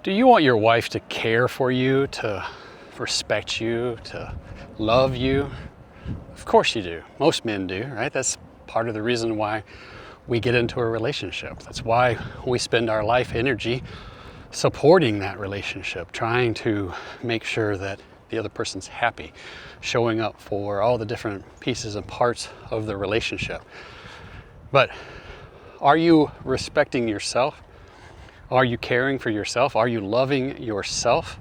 Do you want your wife to care for you, to respect you, to love you? Of course you do. Most men do, right? That's part of the reason why we get into a relationship. That's why we spend our life energy supporting that relationship, trying to make sure that the other person's happy, showing up for all the different pieces and parts of the relationship. But are you respecting yourself? Are you caring for yourself? Are you loving yourself?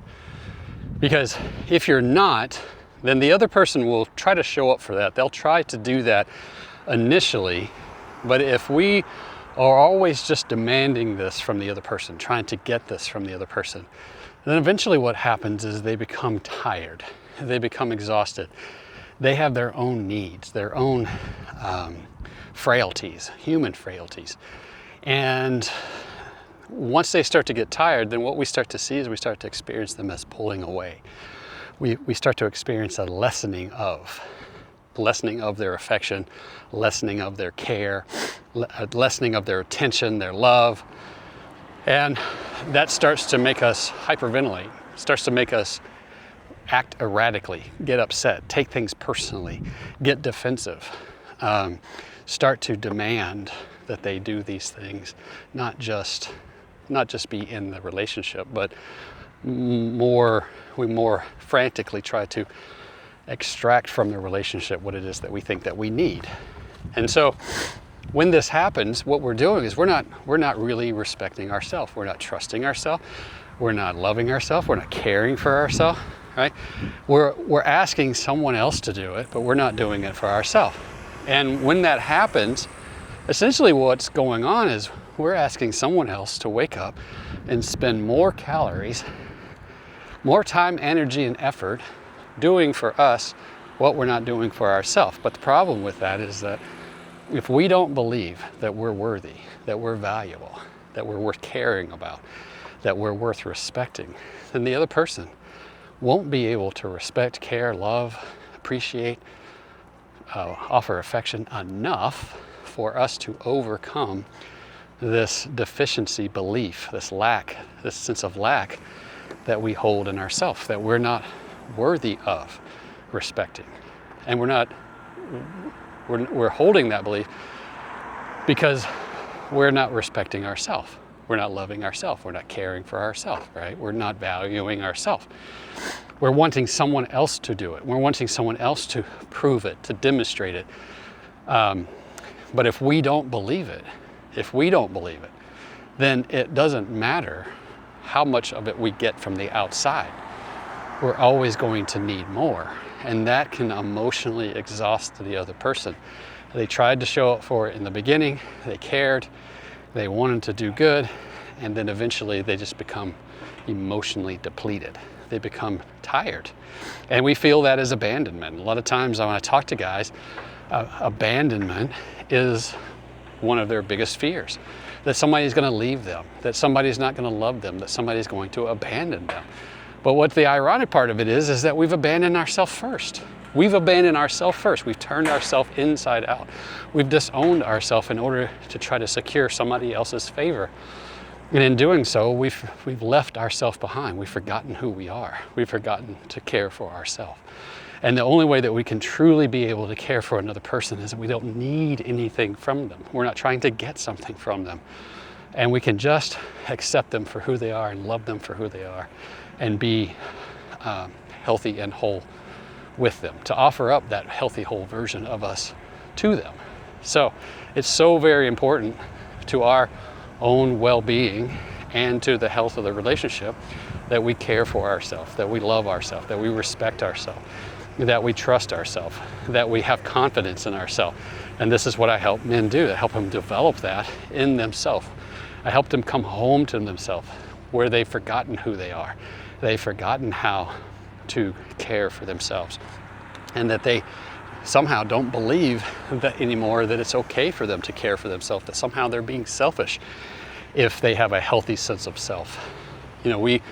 Because if you're not, then the other person will try to show up for that. They'll try to do that initially. But if we are always just demanding this from the other person, trying to get this from the other person, then eventually what happens is they become tired. They become exhausted. They have their own needs, their own frailties, human frailties. And once they start to get tired, then what we start to see is we start to experience them as pulling away. We start to experience a lessening of their affection, lessening of their care, lessening of their attention, their love. And that starts to make us hyperventilate, starts to make us act erratically, get upset, take things personally, get defensive, start to demand that they do these things, not just be in the relationship, but we more frantically try to extract from the relationship what it is that we think that we need. And so when this happens, what we're doing is we're not really respecting ourselves. We're not trusting ourselves. We're not loving ourselves. We're not caring for ourselves, right? We're asking someone else to do it, but we're not doing it for ourselves. And when that happens, essentially what's going on is we're asking someone else to wake up and spend more calories, more time, energy, and effort doing for us what we're not doing for ourselves. But the problem with that is that if we don't believe that we're worthy, that we're valuable, that we're worth caring about, that we're worth respecting, then the other person won't be able to respect, care, love, appreciate, offer affection enough for us to overcome this deficiency belief, this sense of lack that we hold in ourselves, that we're not worthy of respecting. And we're holding that belief because we're not respecting ourselves. We're not loving ourselves. We're not caring for ourselves, right? We're not valuing ourselves. We're wanting someone else to do it. We're wanting someone else to prove it, to demonstrate it. But if we don't believe it, then it doesn't matter how much of it we get from the outside. We're always going to need more. And that can emotionally exhaust the other person. They tried to show up for it in the beginning, they cared, they wanted to do good, and then eventually they just become emotionally depleted. They become tired. And we feel that as abandonment. A lot of times when I talk to guys, abandonment is one of their biggest fears. That somebody's going to leave them, that somebody's not going to love them, that somebody's going to abandon them. But what the ironic part of it is that we've abandoned ourselves first. We've abandoned ourselves first. We've turned ourselves inside out. We've disowned ourselves in order to try to secure somebody else's favor. And in doing so, we've left ourselves behind. We've forgotten who we are. We've forgotten to care for ourselves. And the only way that we can truly be able to care for another person is that we don't need anything from them. We're not trying to get something from them. And we can just accept them for who they are and love them for who they are and be healthy and whole with them, to offer up that healthy, whole version of us to them. So it's so very important to our own well-being and to the health of the relationship that we care for ourselves, that we love ourselves, that we respect ourselves, that we trust ourselves, that we have confidence in ourselves. And this is what I help men do. I help them develop that in themselves. I help them come home to themselves where they've forgotten who they are. They've forgotten how to care for themselves, and that they somehow don't believe that anymore that it's okay for them to care for themselves, that somehow they're being selfish if they have a healthy sense of self. You know, we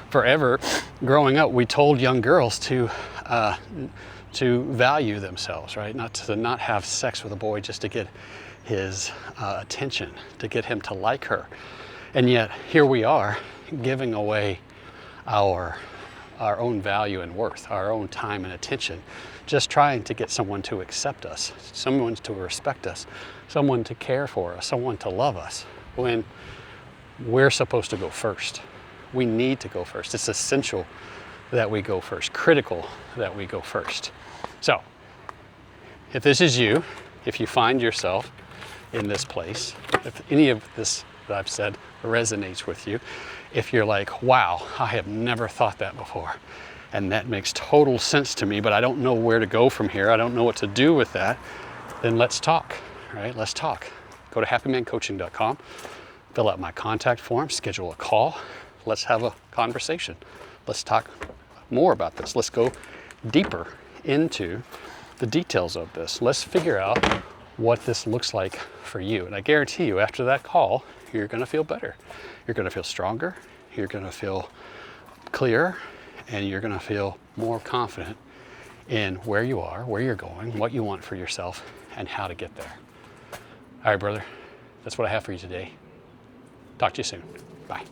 forever growing up, we told young girls to value themselves, right? Not have sex with a boy just to get his attention, to get him to like her. And yet here we are giving away our own value and worth, our own time and attention, just trying to get someone to accept us, someone to respect us, someone to care for us, someone to love us, when we're supposed to go first. We need to go first. It's essential that we go first, critical that we go first. So, if this is you, if you find yourself in this place, if any of this that I've said resonates with you, if you're like, wow, I have never thought that before, and that makes total sense to me, but I don't know where to go from here, I don't know what to do with that, then let's talk, right? Let's talk. Go to happymancoaching.com, fill out my contact form, schedule a call, let's have a conversation. Let's talk more about this. Let's go deeper into the details of this. Let's figure out what this looks like for you. And I guarantee you, after that call, you're gonna feel better. You're gonna feel stronger, you're gonna feel clearer, and you're gonna feel more confident in where you are, where you're going, what you want for yourself, and how to get there. All right, brother, that's what I have for you today. Talk to you soon. Bye.